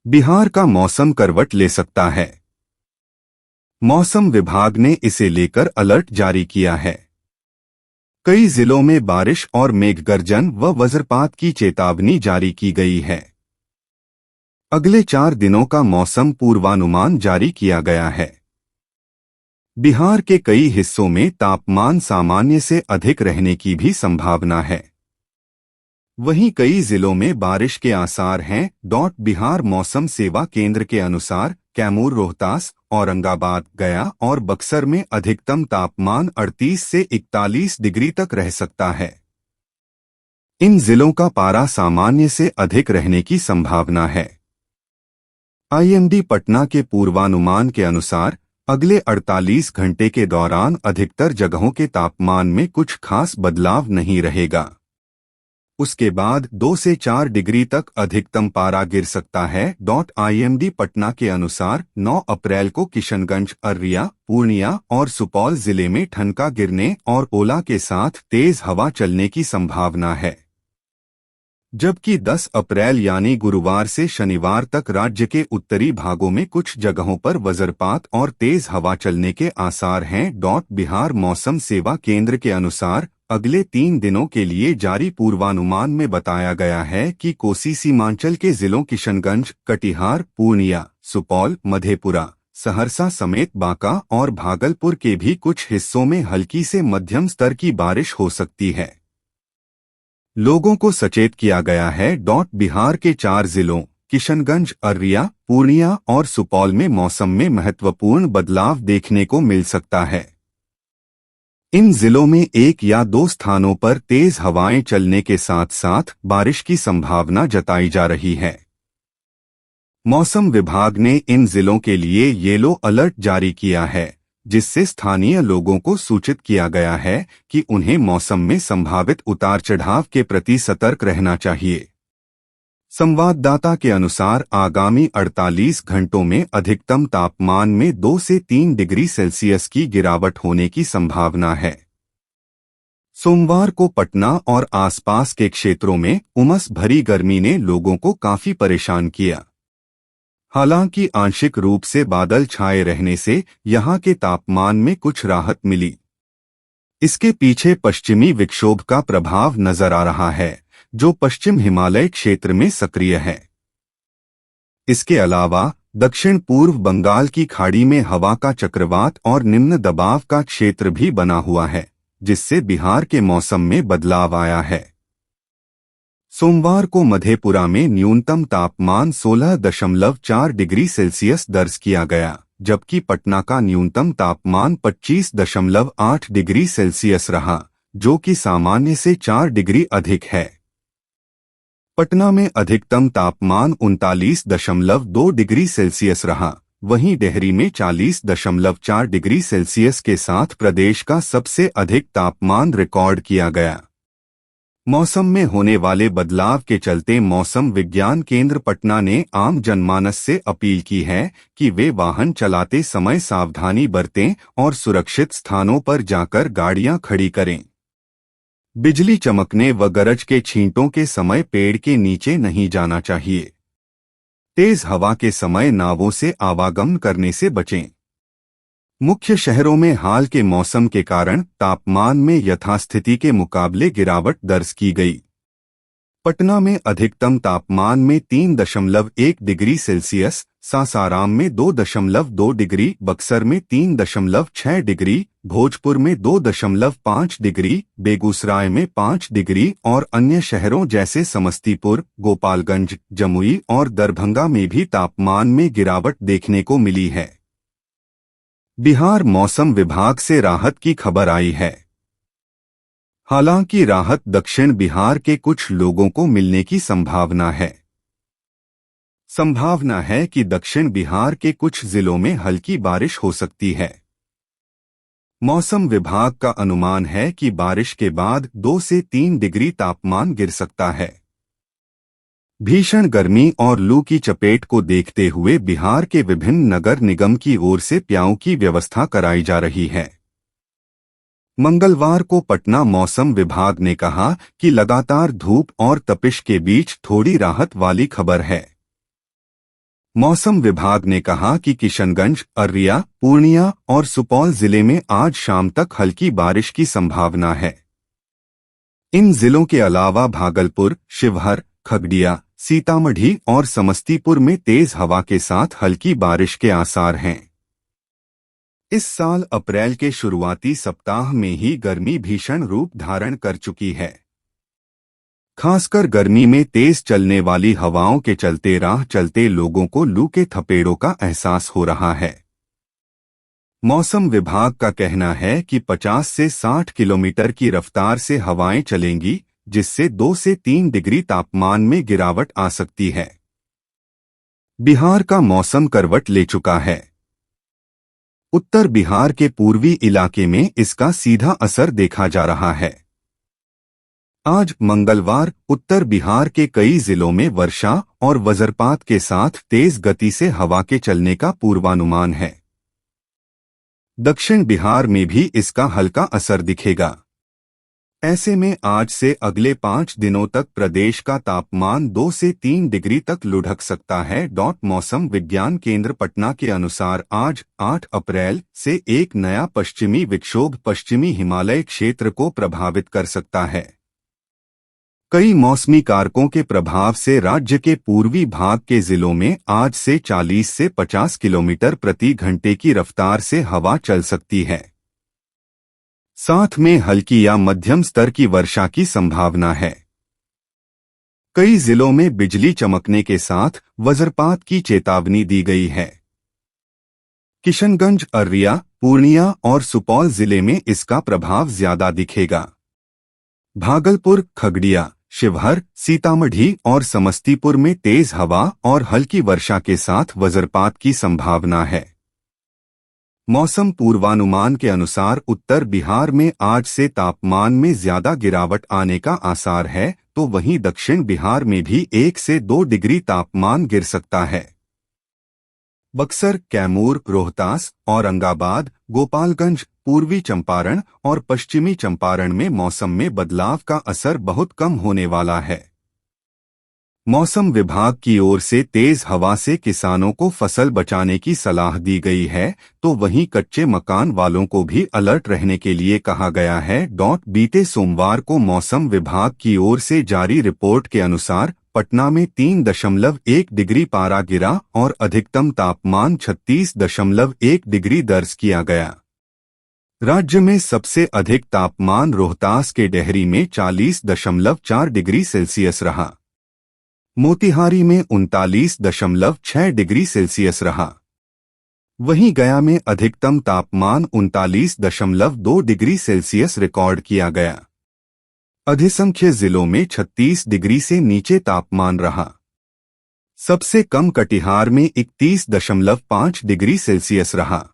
बिहार का मौसम करवट ले सकता है। मौसम विभाग ने इसे लेकर अलर्ट जारी किया है। कई जिलों में बारिश और मेघगर्जन व वज्रपात की चेतावनी जारी की गई है। अगले 4 दिनों का मौसम पूर्वानुमान जारी किया गया है। बिहार के कई हिस्सों में तापमान सामान्य से अधिक रहने की भी संभावना है। वहीं कई जिलों में बारिश के आसार हैं। बिहार मौसम सेवा केंद्र के अनुसार कैमूर, रोहतास, औरंगाबाद, गया और बक्सर में अधिकतम तापमान 38 से 41 डिग्री तक रह सकता है। इन जिलों का पारा सामान्य से अधिक रहने की संभावना है। आईएमडी पटना के पूर्वानुमान के अनुसार अगले 48 घंटे के दौरान अधिकतर जगहों के तापमान में कुछ खास बदलाव नहीं रहेगा। उसके बाद 2 से 4 डिग्री तक अधिकतम पारा गिर सकता है। आईएमडी पटना के अनुसार 9 अप्रैल को किशनगंज, अररिया, पूर्णिया और सुपौल जिले में ठनका गिरने और ओला के साथ तेज हवा चलने की संभावना है। जबकि 10 अप्रैल यानी गुरुवार से शनिवार तक राज्य के उत्तरी भागों में कुछ जगहों पर वज्रपात और तेज हवा चलने के आसार हैं। बिहार मौसम सेवा केंद्र के अनुसार अगले 3 दिनों के लिए जारी पूर्वानुमान में बताया गया है कि कोसी सीमांचल के जिलों किशनगंज, कटिहार, पूर्णिया, सुपौल, मधेपुरा, सहरसा समेत बांका और भागलपुर के भी कुछ हिस्सों में हल्की से मध्यम स्तर की बारिश हो सकती है। लोगों को सचेत किया गया है। बिहार के 4 जिलों किशनगंज, अररिया, पूर्णिया और सुपौल में मौसम में महत्वपूर्ण बदलाव देखने को मिल सकता है। इन जिलों में 1 या 2 स्थानों पर तेज हवाएं चलने के साथ साथ बारिश की संभावना जताई जा रही है। मौसम विभाग ने इन जिलों के लिए येलो अलर्ट जारी किया है, जिससे स्थानीय लोगों को सूचित किया गया है कि उन्हें मौसम में संभावित उतार चढ़ाव के प्रति सतर्क रहना चाहिए। संवाददाता के अनुसार आगामी 48 घंटों में अधिकतम तापमान में 2 से 3 डिग्री सेल्सियस की गिरावट होने की संभावना है। सोमवार को पटना और आसपास के क्षेत्रों में उमस भरी गर्मी ने लोगों को काफी परेशान किया। हालांकि आंशिक रूप से बादल छाए रहने से यहां के तापमान में कुछ राहत मिली। इसके पीछे पश्चिमी विक्षोभ का प्रभाव नजर आ रहा है, जो पश्चिम हिमालय क्षेत्र में सक्रिय है। इसके अलावा दक्षिण पूर्व बंगाल की खाड़ी में हवा का चक्रवात और निम्न दबाव का क्षेत्र भी बना हुआ है, जिससे बिहार के मौसम में बदलाव आया है। सोमवार को मधेपुरा में न्यूनतम तापमान 16.4 डिग्री सेल्सियस दर्ज किया गया, जबकि पटना का न्यूनतम तापमान 25.8 डिग्री सेल्सियस रहा, जो कि सामान्य से 4 डिग्री अधिक है। पटना में अधिकतम तापमान 39.2 डिग्री सेल्सियस रहा, वहीं डेहरी में 40.4 डिग्री सेल्सियस के साथ प्रदेश का सबसे अधिक तापमान रिकॉर्ड किया गया। मौसम में होने वाले बदलाव के चलते मौसम विज्ञान केंद्र पटना ने आम जनमानस से अपील की है कि वे वाहन चलाते समय सावधानी बरतें और सुरक्षित स्थानों पर जाकर गाड़ियां खड़ी करें। बिजली चमकने व गरज के छींटों के समय पेड़ के नीचे नहीं जाना चाहिए। तेज हवा के समय नावों से आवागमन करने से बचें। मुख्य शहरों में हाल के मौसम के कारण तापमान में यथास्थिति के मुकाबले गिरावट दर्ज की गई। पटना में अधिकतम तापमान में 3.1 डिग्री सेल्सियस, सासाराम में 2.2 डिग्री, बक्सर में 3.6 डिग्री, भोजपुर में 2.5 डिग्री, बेगूसराय में 5 डिग्री और अन्य शहरों जैसे समस्तीपुर, गोपालगंज, जमुई और दरभंगा में भी तापमान में गिरावट देखने को मिली है। बिहार मौसम विभाग से राहत की खबर आई है। हालांकि राहत दक्षिण बिहार के कुछ लोगों को मिलने की संभावना है। संभावना है कि दक्षिण बिहार के कुछ जिलों में हल्की बारिश हो सकती है। मौसम विभाग का अनुमान है कि बारिश के बाद 2 से 3 डिग्री तापमान गिर सकता है। भीषण गर्मी और लू की चपेट को देखते हुए बिहार के विभिन्न नगर निगम की ओर से प्याऊ की व्यवस्था कराई जा रही है। मंगलवार को पटना मौसम विभाग ने कहा कि लगातार धूप और तपिश के बीच थोड़ी राहत वाली खबर है। मौसम विभाग ने कहा कि किशनगंज, अररिया, पूर्णिया और सुपौल जिले में आज शाम तक हल्की बारिश की संभावना है। इन जिलों के अलावा भागलपुर, शिवहर, खगड़िया, सीतामढ़ी और समस्तीपुर में तेज हवा के साथ हल्की बारिश के आसार हैं। इस साल अप्रैल के शुरुआती सप्ताह में ही गर्मी भीषण रूप धारण कर चुकी है। खासकर गर्मी में तेज चलने वाली हवाओं के चलते राह चलते लोगों को लू के थपेड़ों का एहसास हो रहा है। मौसम विभाग का कहना है कि 50 से 60 किलोमीटर की रफ्तार से हवाएं चलेंगी, जिससे 2 से 3 डिग्री तापमान में गिरावट आ सकती है। बिहार का मौसम करवट ले चुका है। उत्तर बिहार के पूर्वी इलाके में इसका सीधा असर देखा जा रहा है। आज मंगलवार उत्तर बिहार के कई जिलों में वर्षा और वज्रपात के साथ तेज गति से हवा के चलने का पूर्वानुमान है। दक्षिण बिहार में भी इसका हल्का असर दिखेगा। ऐसे में आज से अगले 5 दिनों तक प्रदेश का तापमान 2 से 3 डिग्री तक लुढ़क सकता है। मौसम विज्ञान केंद्र पटना के अनुसार आज 8 अप्रैल से एक नया पश्चिमी विक्षोभ पश्चिमी हिमालय क्षेत्र को प्रभावित कर सकता है। कई मौसमी कारकों के प्रभाव से राज्य के पूर्वी भाग के जिलों में आज से 40 से 50 किलोमीटर प्रति घंटे की रफ्तार से हवा चल सकती है। साथ में हल्की या मध्यम स्तर की वर्षा की संभावना है। कई जिलों में बिजली चमकने के साथ वज्रपात की चेतावनी दी गई है। किशनगंज, अररिया, पूर्णिया और सुपौल जिले में इसका प्रभाव ज्यादा दिखेगा। भागलपुर, खगड़िया, शिवहर, सीतामढ़ी और समस्तीपुर में तेज हवा और हल्की वर्षा के साथ वज्रपात की संभावना है। मौसम पूर्वानुमान के अनुसार उत्तर बिहार में आज से तापमान में ज्यादा गिरावट आने का आसार है, तो वहीं दक्षिण बिहार में भी 1 से 2 डिग्री तापमान गिर सकता है। बक्सर, कैमूर, रोहतास, औरंगाबाद, गोपालगंज, पूर्वी चंपारण और पश्चिमी चंपारण में मौसम में बदलाव का असर बहुत कम होने वाला है। मौसम विभाग की ओर से तेज हवा से किसानों को फसल बचाने की सलाह दी गई है, तो वहीं कच्चे मकान वालों को भी अलर्ट रहने के लिए कहा गया है। बीते सोमवार को मौसम विभाग की ओर से जारी रिपोर्ट के अनुसार पटना में 3.1 डिग्री पारा गिरा और अधिकतम तापमान 36.1 डिग्री दर्ज किया गया। राज्य में सबसे अधिक तापमान रोहतास के डेहरी में 40.4 डिग्री सेल्सियस रहा। मोतिहारी में 39.6 डिग्री सेल्सियस रहा। वहीं गया में अधिकतम तापमान 39.2 डिग्री सेल्सियस रिकॉर्ड किया गया। अधिसंख्य जिलों में 36 डिग्री से नीचे तापमान रहा। सबसे कम कटिहार में 31.5 डिग्री सेल्सियस रहा।